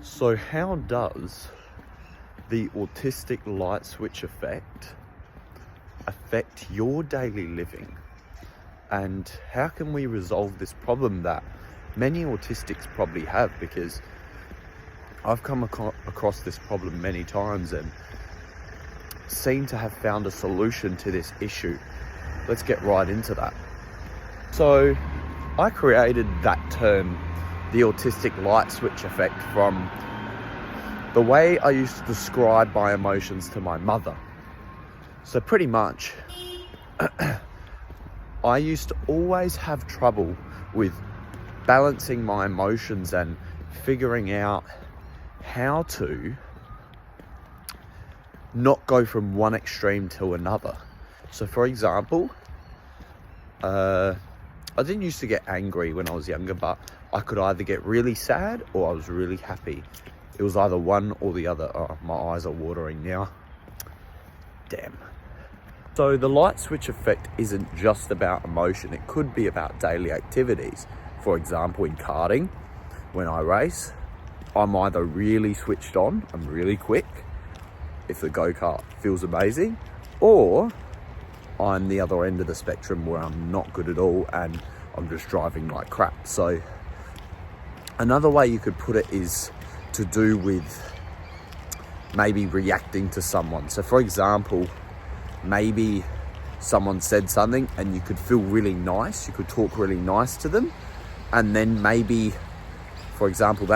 So how does the autistic light switch effect affect your daily living? And how can we resolve this problem that many autistics probably have? Because I've come across this problem many times and seem to have found a solution to this issue. Let's get right into that. So I created that term, the autistic light switch effect, from the way I used to describe my emotions to my mother. So pretty much, I used to always have trouble with balancing my emotions and figuring out how to not go from one extreme to another. So for example, I didn't used to get angry when I was younger, but I could either get really sad or I was really happy. It was either one or the other. Oh, my eyes are watering now. Damn. So the light switch effect isn't just about emotion. It could be about daily activities. For example, in karting, when I race, I'm either really switched on, I'm really quick, if the go-kart feels amazing, or I'm the other end of the spectrum where I'm not good at all and I'm just driving like crap. So another way you could put it is to do with maybe reacting to someone. So for example, maybe someone said something and you could feel really nice, you could talk really nice to them, and then maybe, for example,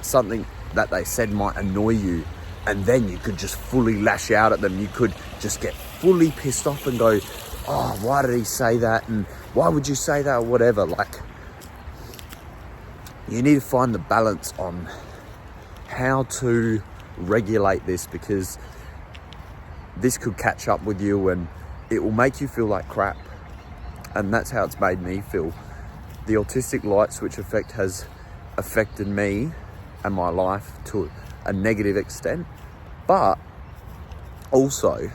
something that they said might annoy you, and then you could just fully lash out at them. You could just get fully pissed off and go, oh, why did he say that? And why would you say that? Or whatever. Like, you need to find the balance on how to regulate this, because this could catch up with you and it will make you feel like crap. And that's how it's made me feel. The autistic light switch effect has affected me and my life to a negative extent, but also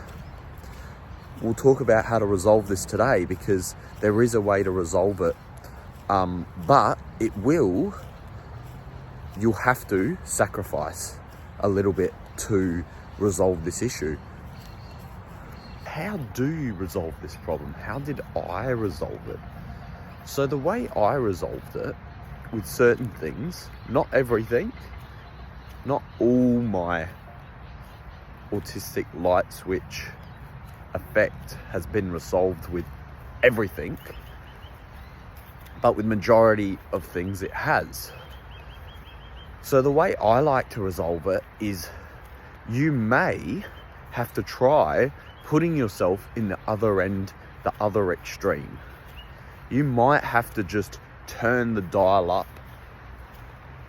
we'll talk about how to resolve this today, because there is a way to resolve it, but you'll have to sacrifice a little bit to resolve this issue. How do you resolve this problem? How did I resolve it? So the way I resolved it, with certain things, not everything, not all my autistic light switch effect has been resolved with everything, but with majority of things it has. So the way I like to resolve it is, you may have to try putting yourself in the other end, the other extreme. You might have to just turn the dial up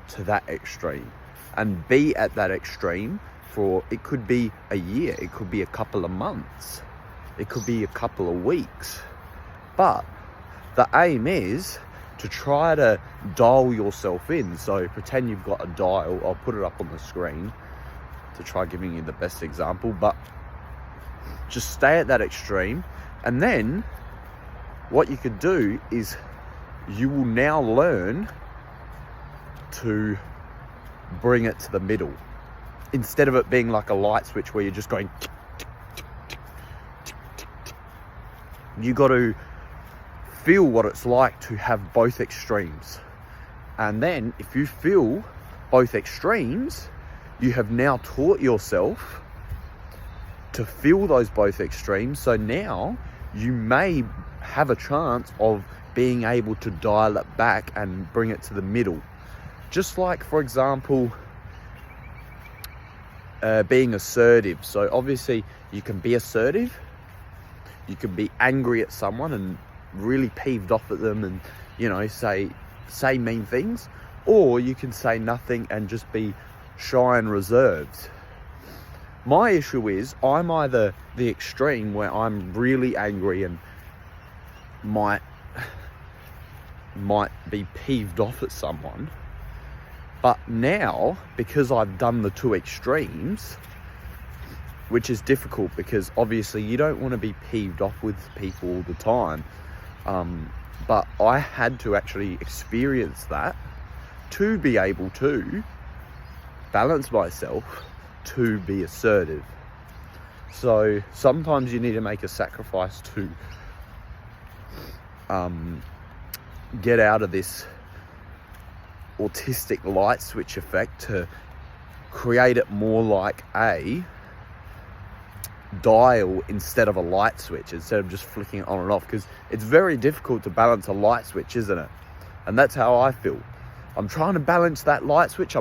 to that extreme and be at that extreme for, it could be a year, it could be a couple of months, it could be a couple of weeks. But the aim is to try to dial yourself in. So pretend you've got a dial. I'll put it up on the screen to try giving you the best example, but just stay at that extreme. And then what you could do is, you will now learn to bring it to the middle, instead of it being like a light switch where you're just going tick, tick, tick, tick, tick, tick, tick. You got to feel what it's like to have both extremes. And then if you feel both extremes, you have now taught yourself to feel those both extremes. So now you may have a chance of being able to dial it back and bring it to the middle. Just like, for example, being assertive. So obviously you can be assertive, you can be angry at someone and really peeved off at them and, you know, say mean things, or you can say nothing and just be shy and reserved. My issue is, I'm either the extreme where I'm really angry and might be peeved off at someone, but now, because I've done the two extremes, which is difficult because obviously you don't want to be peeved off with people all the time, but I had to actually experience that to be able to balance myself to be assertive. So sometimes you need to make a sacrifice to get out of this autistic light switch effect to create it more like a dial instead of a light switch, instead of just flicking it on and off, because it's very difficult to balance a light switch, isn't it? And that's how I feel. I'm trying to balance that light switch,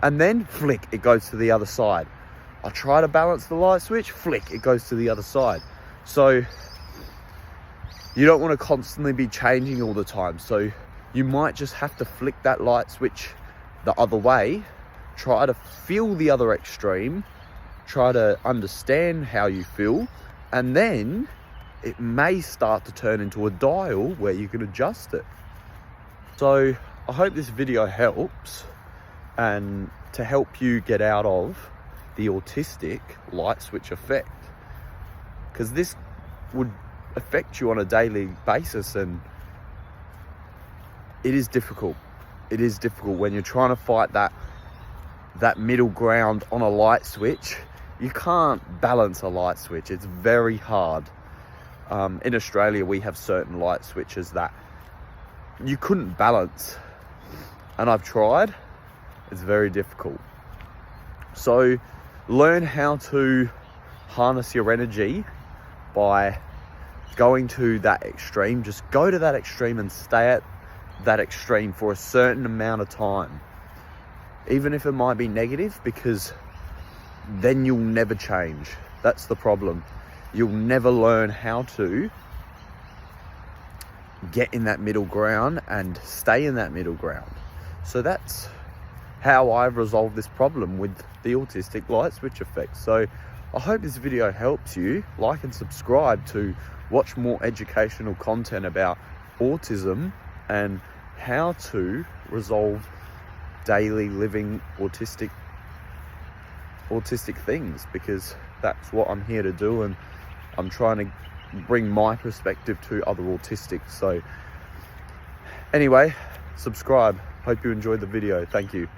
and then flick, it goes to the other side. I try to balance the light switch, flick, it goes to the other side. So you don't want to constantly be changing all the time. So you might just have to flick that light switch the other way, try to feel the other extreme, try to understand how you feel, and then it may start to turn into a dial where you can adjust it. So I hope this video helps, and to help you get out of the autistic light switch effect, because this would affect you on a daily basis, and it is difficult. It is difficult when you're trying to fight that middle ground on a light switch. You can't balance a light switch. It's very hard. In Australia, we have certain light switches that you couldn't balance, and I've tried. It's very difficult. So learn how to harness your energy by going to that extreme. Just go to that extreme and stay at that extreme for a certain amount of time, even if it might be negative, because then you'll never change. That's the problem. You'll never learn how to get in that middle ground and stay in that middle ground. So that's how I've resolved this problem with the autistic light switch effect. So I hope this video helps you. Like and subscribe to watch more educational content about autism and how to resolve daily living autistic things, because that's what I'm here to do, and I'm trying to bring my perspective to other autistics. So anyway, subscribe. Hope you enjoyed the video. Thank you.